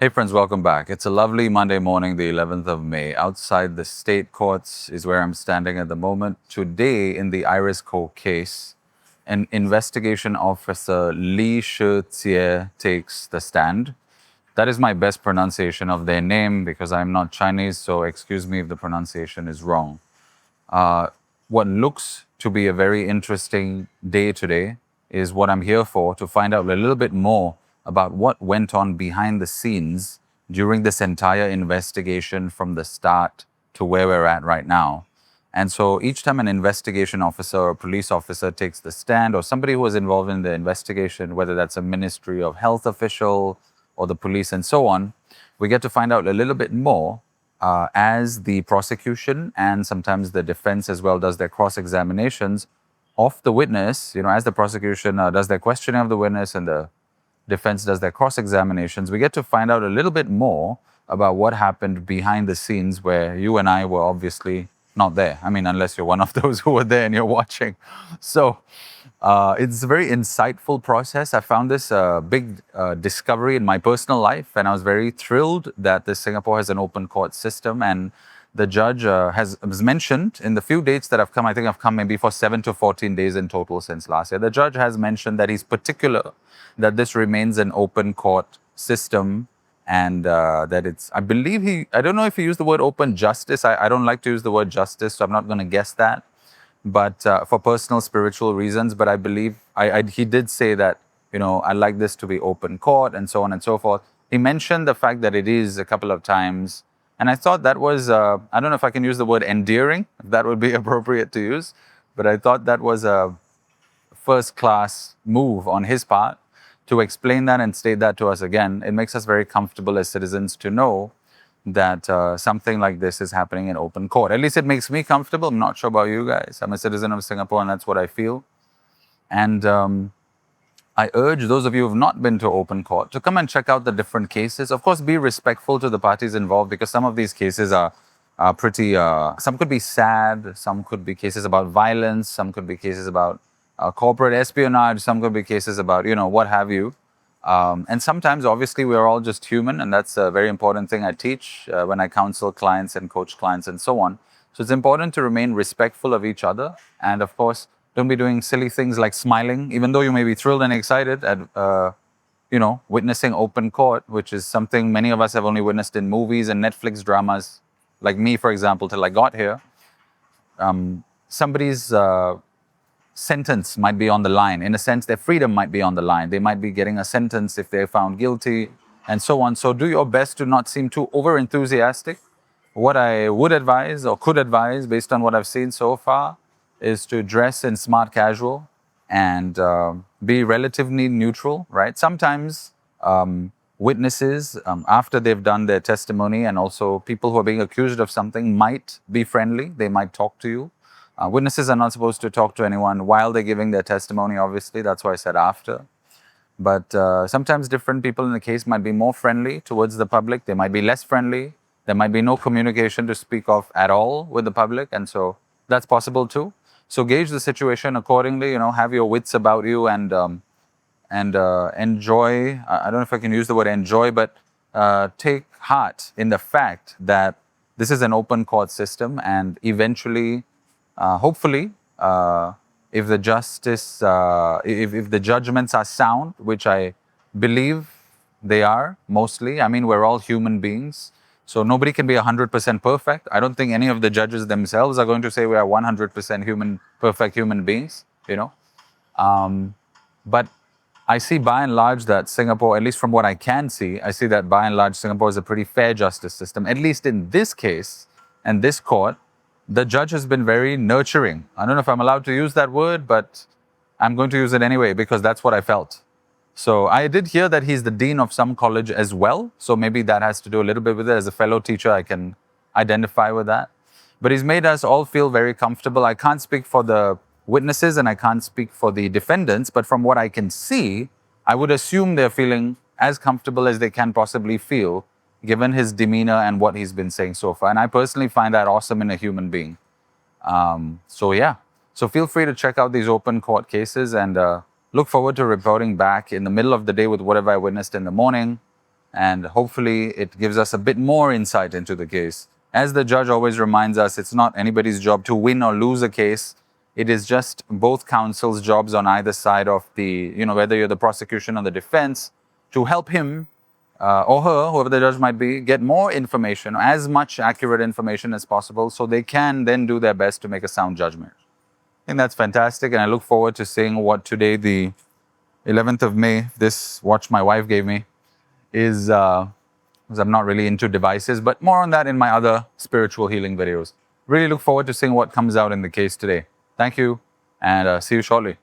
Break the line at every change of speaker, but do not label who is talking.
Hey friends, welcome back. It's a lovely Monday morning, the 11th of May. Outside the state courts is where I'm standing at the moment. Today, in the Iris Koh case, an investigation officer, Li Shi takes the stand. That is my best pronunciation of their name because I'm not Chinese, so excuse me if the pronunciation is wrong. What looks to be a very interesting day today is what I'm here for, to find out a little bit more about what went on behind the scenes during this entire investigation from the start to where we're at right now. And so each time an investigation officer or police officer takes the stand, or somebody who was involved in the investigation, whether that's a Ministry of Health official or the police and so on, we get to find out a little bit more as the prosecution and sometimes the defense as well does their cross examinations of the witness. As the prosecution does their questioning of the witness and the defense does their cross examinations, we get to find out a little bit more about what happened behind the scenes where you and I were obviously not there. I mean, unless you're one of those who were there and you're watching. So it's a very insightful process. I found this a big discovery in my personal life, and I was very thrilled that Singapore has an open court system. And the judge has mentioned in the few dates that I've come, I think I've come maybe for 7 to 14 days in total since last year. The judge has mentioned that he's particular that this remains an open court system, and that it's, I believe I don't know if he used the word open justice. I don't like to use the word justice, so I'm not going to guess that, but for personal spiritual reasons. But I believe he did say that, I like this to be open court and so on and so forth. He mentioned the fact that it is a couple of times, and I thought that was, I don't know if I can use the word endearing, if that would be appropriate to use, but I thought that was a first class move on his part to explain that and state that to us again. It makes us very comfortable as citizens to know that something like this is happening in open court. At least it makes me comfortable. I'm not sure about you guys. I'm a citizen of Singapore, and that's what I feel. And I urge those of you who have not been to open court to come and check out the different cases. Of course, be respectful to the parties involved, because some of these cases are pretty, some could be sad, some could be cases about violence, some could be cases about corporate espionage, some could be cases about, what have you. And sometimes, obviously, we're all just human, and that's a very important thing I teach when I counsel clients and coach clients and so on. So it's important to remain respectful of each other, and of course, don't be doing silly things like smiling, even though you may be thrilled and excited at, witnessing open court, which is something many of us have only witnessed in movies and Netflix dramas, like me, for example, till I got here. Somebody's sentence might be on the line. In a sense, their freedom might be on the line. They might be getting a sentence if they're found guilty and so on. So do your best to not seem too over enthusiastic. What I would advise or could advise, based on what I've seen so far, is to dress in smart casual and be relatively neutral, right? Sometimes witnesses, after they've done their testimony, and also people who are being accused of something, might be friendly. They might talk to you. Witnesses are not supposed to talk to anyone while they're giving their testimony, obviously. That's why I said after. But sometimes different people in the case might be more friendly towards the public. They might be less friendly. There might be no communication to speak of at all with the public. And so that's possible too. So gauge the situation accordingly, have your wits about you, and enjoy. I don't know if I can use the word enjoy, but take heart in the fact that this is an open court system, and eventually, hopefully, if the justice, if the judgments are sound, which I believe they are mostly. I mean, we're all human beings, so nobody can be 100% perfect. I don't think any of the judges themselves are going to say we are 100% perfect human beings, But I see by and large that Singapore, at least from what I can see, I see that by and large Singapore is a pretty fair justice system. At least in this case and this court, the judge has been very nurturing. I don't know if I'm allowed to use that word, but I'm going to use it anyway because that's what I felt. So I did hear that he's the dean of some college as well. So maybe that has to do a little bit with it. As a fellow teacher, I can identify with that. But he's made us all feel very comfortable. I can't speak for the witnesses and I can't speak for the defendants, but from what I can see, I would assume they're feeling as comfortable as they can possibly feel, given his demeanor and what he's been saying so far. And I personally find that awesome in a human being. So feel free to check out these open court cases, and look forward to reporting back in the middle of the day with whatever I witnessed in the morning. and hopefully it gives us a bit more insight into the case. As the judge always reminds us, it's not anybody's job to win or lose a case. It is just both counsel's jobs on either side of the, whether you're the prosecution or the defense, to help him or her, whoever the judge might be, get more information, as much accurate information as possible, so they can then do their best to make a sound judgment. I think that's fantastic, and I look forward to seeing what today, the 11th of May, this watch my wife gave me, is, because I'm not really into devices, but more on that in my other spiritual healing videos. Really look forward to seeing what comes out in the case today. Thank you, and see you shortly.